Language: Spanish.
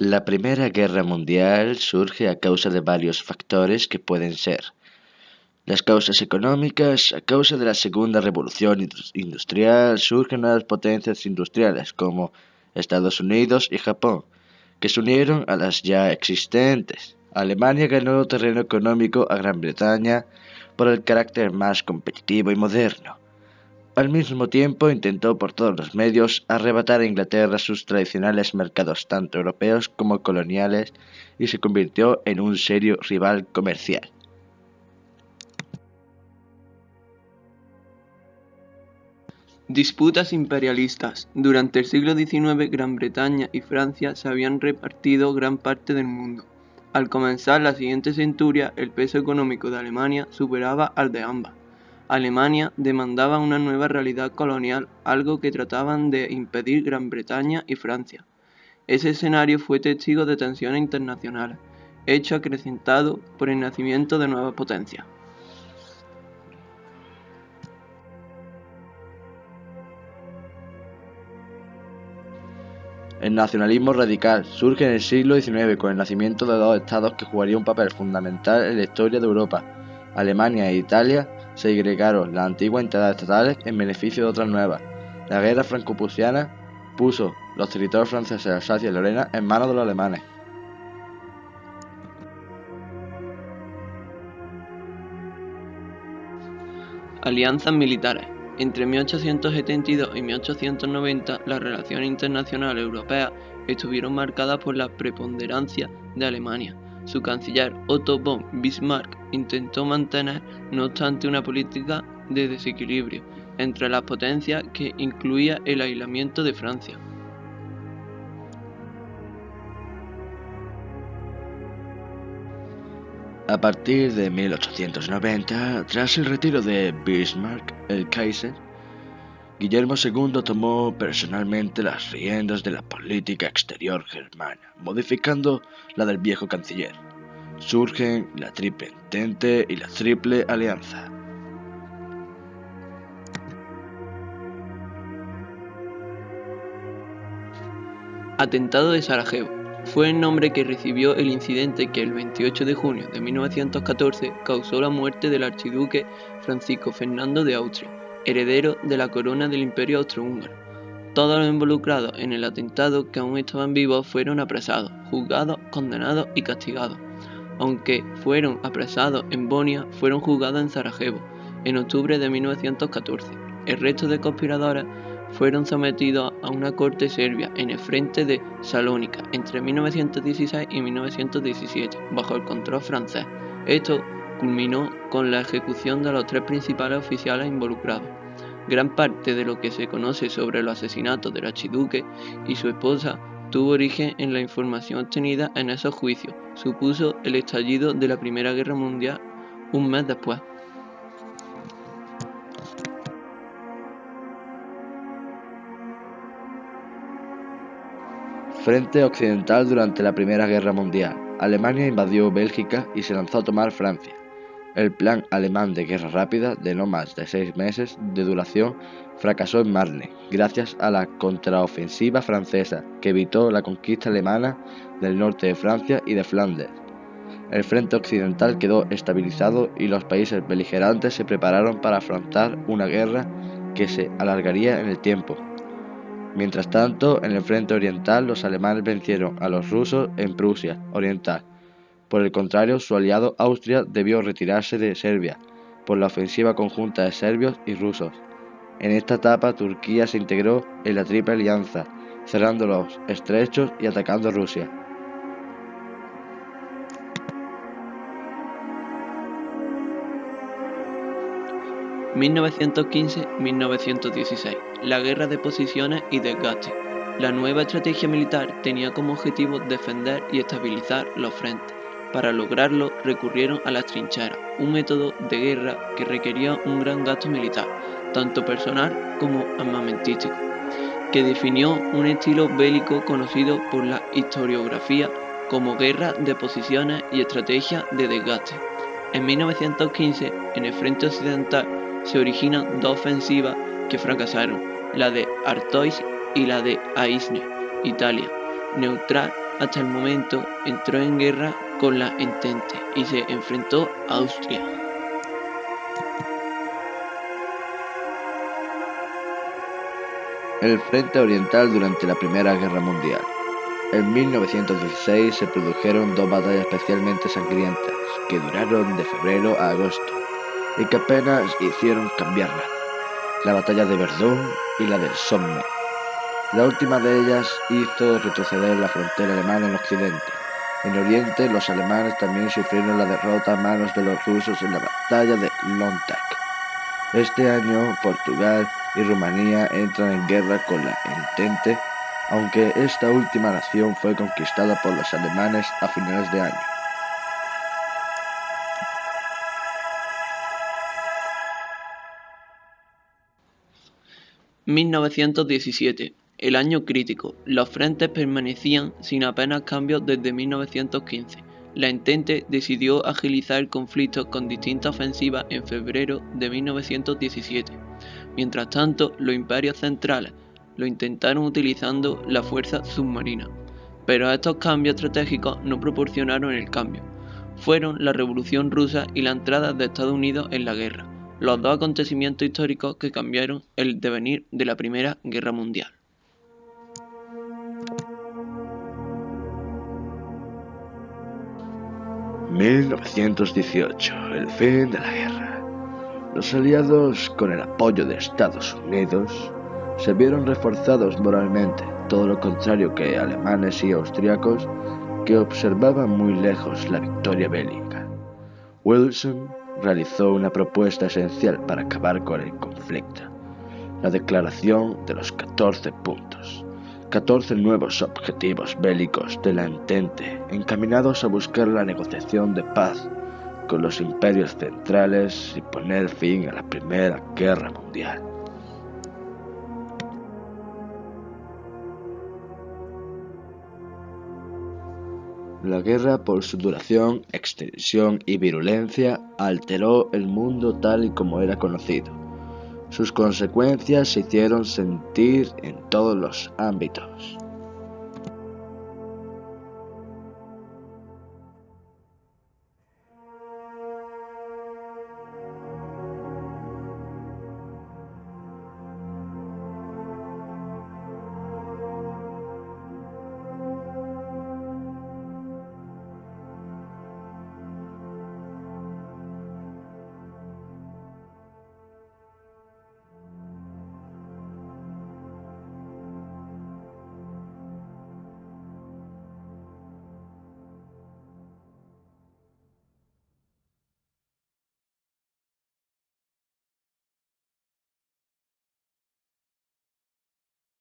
La Primera Guerra Mundial surge a causa de varios factores que pueden ser las causas económicas. A causa de la Segunda Revolución Industrial surgen nuevas potencias industriales como Estados Unidos y Japón, que se unieron a las ya existentes. Alemania ganó terreno económico a Gran Bretaña por el carácter más competitivo y moderno. Al mismo tiempo intentó por todos los medios arrebatar a Inglaterra sus tradicionales mercados tanto europeos como coloniales y se convirtió en un serio rival comercial. Disputas imperialistas. Durante el siglo XIX, Gran Bretaña y Francia se habían repartido gran parte del mundo. Al comenzar la siguiente centuria, el peso económico de Alemania superaba al de ambas. Alemania demandaba una nueva realidad colonial, algo que trataban de impedir Gran Bretaña y Francia. Ese escenario fue testigo de tensiones internacionales, hecho acrecentado por el nacimiento de nuevas potencias. El nacionalismo radical surge en el siglo XIX con el nacimiento de dos estados que jugarían un papel fundamental en la historia de Europa. Alemania e Italia segregaron las antiguas entidades estatales en beneficio de otras nuevas. La guerra franco-prusiana puso los territorios franceses de Alsacia y Lorena en manos de los alemanes. Alianzas militares. Entre 1872 y 1890, las relaciones internacionales europeas estuvieron marcadas por la preponderancia de Alemania. Su canciller Otto von Bismarck intentó mantener, no obstante, una política de desequilibrio entre las potencias que incluía el aislamiento de Francia. A partir de 1890, tras el retiro de Bismarck, el Kaiser, Guillermo II tomó personalmente las riendas de la política exterior germana, modificando la del viejo canciller. Surgen la Triple Entente y la Triple Alianza. Atentado de Sarajevo. Fue el nombre que recibió el incidente que el 28 de junio de 1914 causó la muerte del archiduque Francisco Fernando de Austria, heredero de la corona del Imperio Austrohúngaro. Todos los involucrados en el atentado que aún estaban vivos fueron apresados, juzgados, condenados y castigados. Aunque fueron apresados en Bonia, fueron juzgados en Sarajevo, en octubre de 1914. El resto de conspiradores fueron sometidos a una corte serbia en el frente de Salónica entre 1916 y 1917, bajo el control francés. Esto culminó con la ejecución de los tres principales oficiales involucrados. Gran parte de lo que se conoce sobre los asesinatos del archiduque y su esposa tuvo origen en la información obtenida en esos juicios. Supuso el estallido de la Primera Guerra Mundial un mes después. Frente occidental durante la Primera Guerra Mundial. Alemania invadió Bélgica y se lanzó a tomar Francia. El plan alemán de guerra rápida, de no más de 6 meses de duración, fracasó en Marne, gracias a la contraofensiva francesa, que evitó la conquista alemana del norte de Francia y de Flandes. El frente occidental quedó estabilizado y los países beligerantes se prepararon para afrontar una guerra que se alargaría en el tiempo. Mientras tanto, en el frente oriental los alemanes vencieron a los rusos en Prusia Oriental. Por el contrario, su aliado Austria debió retirarse de Serbia por la ofensiva conjunta de serbios y rusos. En esta etapa, Turquía se integró en la Triple Alianza, cerrando los estrechos y atacando Rusia. (1915-1916) La guerra de posiciones y desgaste. La nueva estrategia militar tenía como objetivo defender y estabilizar los frentes. Para lograrlo recurrieron a las trincheras, un método de guerra que requería un gran gasto militar, tanto personal como armamentístico, que definió un estilo bélico conocido por la historiografía como guerra de posiciones y estrategia de desgaste. En 1915, en el frente occidental, se originan dos ofensivas que fracasaron, la de Artois y la de Aisne, Italia, neutral Hasta el momento entró en guerra con la Entente y se enfrentó a Austria. El Frente Oriental durante la Primera Guerra Mundial. En 1916 se produjeron dos batallas especialmente sangrientas, que duraron de febrero a agosto, y que apenas hicieron cambiar nada. La batalla de Verdún y la del Somme. La última de ellas hizo retroceder la frontera alemana en Occidente. En Oriente, los alemanes también sufrieron la derrota a manos de los rusos en la batalla de Lontak. Este año, Portugal y Rumanía entran en guerra con la Entente, aunque esta última nación fue conquistada por los alemanes a finales de año. (1917) El año crítico. Los frentes permanecían sin apenas cambios desde 1915. La Entente decidió agilizar el conflicto con distintas ofensivas en febrero de 1917. Mientras tanto, los imperios centrales lo intentaron utilizando la fuerza submarina. Pero estos cambios estratégicos no proporcionaron el cambio. Fueron la Revolución Rusa y la entrada de Estados Unidos en la guerra, los dos acontecimientos históricos que cambiaron el devenir de la Primera Guerra Mundial. (1918) El fin de la guerra. Los aliados, con el apoyo de Estados Unidos, se vieron reforzados moralmente, todo lo contrario que alemanes y austriacos, que observaban muy lejos la victoria bélica. Wilson realizó una propuesta esencial para acabar con el conflicto: la Declaración de los 14 puntos. 14 nuevos objetivos bélicos de la Entente encaminados a buscar la negociación de paz con los imperios centrales y poner fin a la Primera Guerra Mundial. La guerra, por su duración, extensión y virulencia, alteró el mundo tal y como era conocido. Sus consecuencias se hicieron sentir en todos los ámbitos.